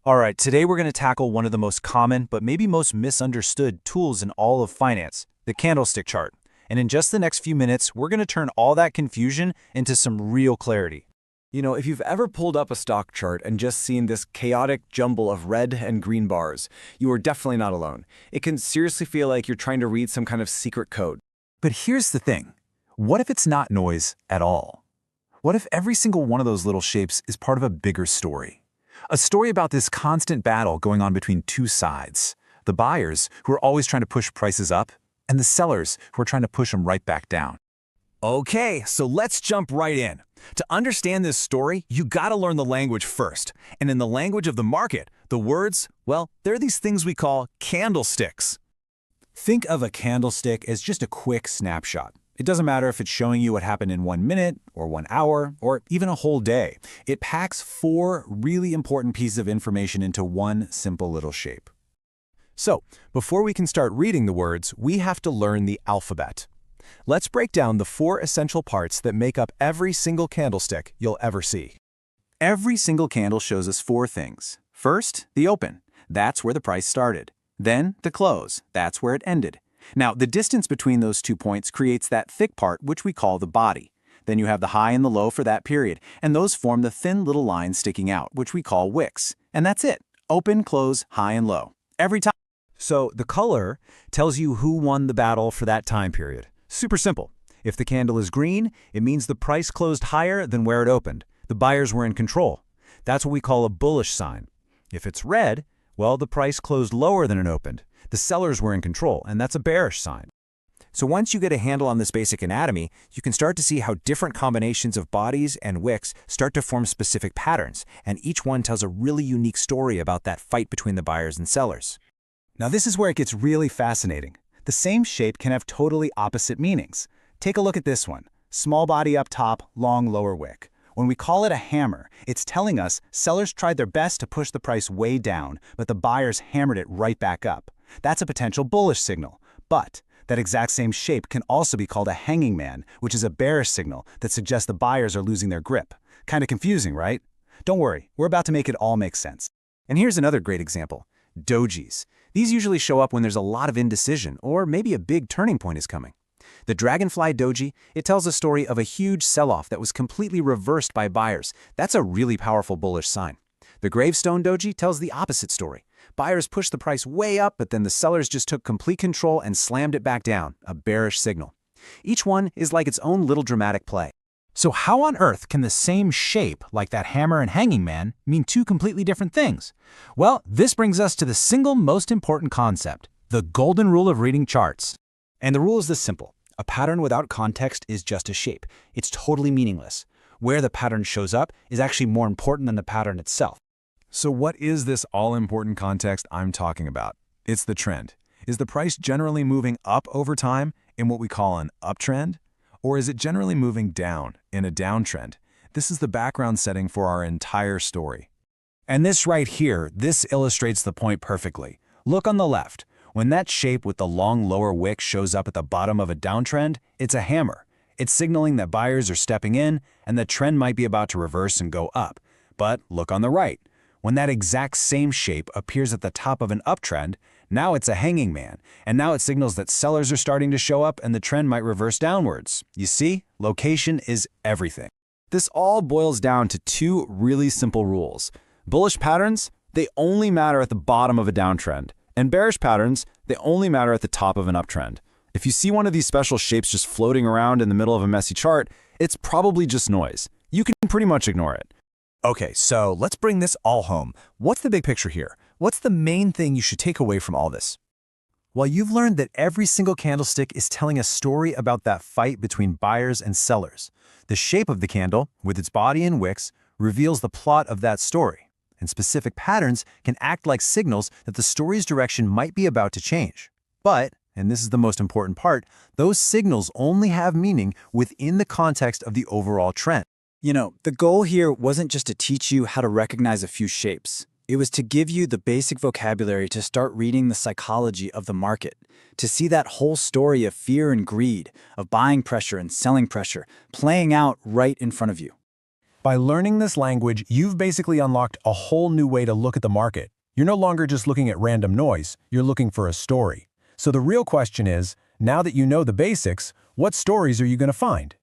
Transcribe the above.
All right, today we're going to tackle one of the most common, but maybe most misunderstood tools in all of finance, the candlestick chart. And in just the next few minutes, we're going to turn all that confusion into some real clarity. If you've ever pulled up a stock chart and just seen this chaotic jumble of red and green bars, you are definitely not alone. It can seriously feel like you're trying to read some kind of secret code. But here's the thing. What if it's not noise at all? What if every single one of those little shapes is part of a bigger story? A story about this constant battle going on between two sides. The buyers, who are always trying to push prices up, and the sellers, who are trying to push them right back down. Okay, so let's jump right in. To understand this story, you gotta learn the language first. And in the language of the market, the words, well, they're these things we call candlesticks. Think of a candlestick as just a quick snapshot. It doesn't matter if it's showing you what happened in 1 minute, or 1 hour, or even a whole day. It packs 4 really important pieces of information into one simple little shape. So, before we can start reading the words, we have to learn the alphabet. Let's break down the 4 essential parts that make up every single candlestick you'll ever see. Every single candle shows us 4 things. First, the open. That's where the price started. Then, the close. That's where it ended. Now, the distance between those 2 points creates that thick part, which we call the body. Then you have the high and the low for that period, and those form the thin little lines sticking out, which we call wicks. And that's it. Open, close, high, and low. Every time. So, the color tells you who won the battle for that time period. Super simple. If the candle is green, it means the price closed higher than where it opened. The buyers were in control. That's what we call a bullish sign. If it's red, well, the price closed lower than it opened. The sellers were in control, and that's a bearish sign. So once you get a handle on this basic anatomy, you can start to see how different combinations of bodies and wicks start to form specific patterns, and each one tells a really unique story about that fight between the buyers and sellers. Now this is where it gets really fascinating. The same shape can have totally opposite meanings. Take a look at this one. Small body up top, long lower wick. When we call it a hammer, it's telling us sellers tried their best to push the price way down, but the buyers hammered it right back up. That's a potential bullish signal. But that exact same shape can also be called a hanging man, which is a bearish signal that suggests the buyers are losing their grip. Kind of confusing, right? Don't worry, we're about to make it all make sense. And here's another great example. Dojis. These usually show up when there's a lot of indecision, or maybe a big turning point is coming. The Dragonfly Doji, it tells a story of a huge sell-off that was completely reversed by buyers. That's a really powerful bullish sign. The Gravestone Doji tells the opposite story. Buyers pushed the price way up, but then the sellers just took complete control and slammed it back down, a bearish signal. Each one is like its own little dramatic play. So how on earth can the same shape, like that hammer and hanging man, mean 2 completely different things? Well, this brings us to the single most important concept, the golden rule of reading charts. And the rule is this simple. A pattern without context is just a shape. It's totally meaningless. Where the pattern shows up is actually more important than the pattern itself. So what is this all-important context I'm talking about? It's the trend. Is the price generally moving up over time in what we call an uptrend? Or is it generally moving down in a downtrend? This is the background setting for our entire story. And this right here, this illustrates the point perfectly. Look on the left. When that shape with the long lower wick shows up at the bottom of a downtrend, it's a hammer. It's signaling that buyers are stepping in and the trend might be about to reverse and go up. But look on the right. When that exact same shape appears at the top of an uptrend, now it's a hanging man, and now it signals that sellers are starting to show up and the trend might reverse downwards. You see, location is everything. This all boils down to 2 really simple rules. Bullish patterns, they only matter at the bottom of a downtrend, and bearish patterns, they only matter at the top of an uptrend. If you see one of these special shapes just floating around in the middle of a messy chart, it's probably just noise. You can pretty much ignore it. Okay, so let's bring this all home. What's the big picture here? What's the main thing you should take away from all this? Well, you've learned that every single candlestick is telling a story about that fight between buyers and sellers. The shape of the candle, with its body and wicks, reveals the plot of that story. And specific patterns can act like signals that the story's direction might be about to change. But, and this is the most important part, those signals only have meaning within the context of the overall trend. The goal here wasn't just to teach you how to recognize a few shapes. It was to give you the basic vocabulary to start reading the psychology of the market, to see that whole story of fear and greed, of buying pressure and selling pressure, playing out right in front of you. By learning this language, you've basically unlocked a whole new way to look at the market. You're no longer just looking at random noise, you're looking for a story. So the real question is, now that you know the basics, what stories are you going to find?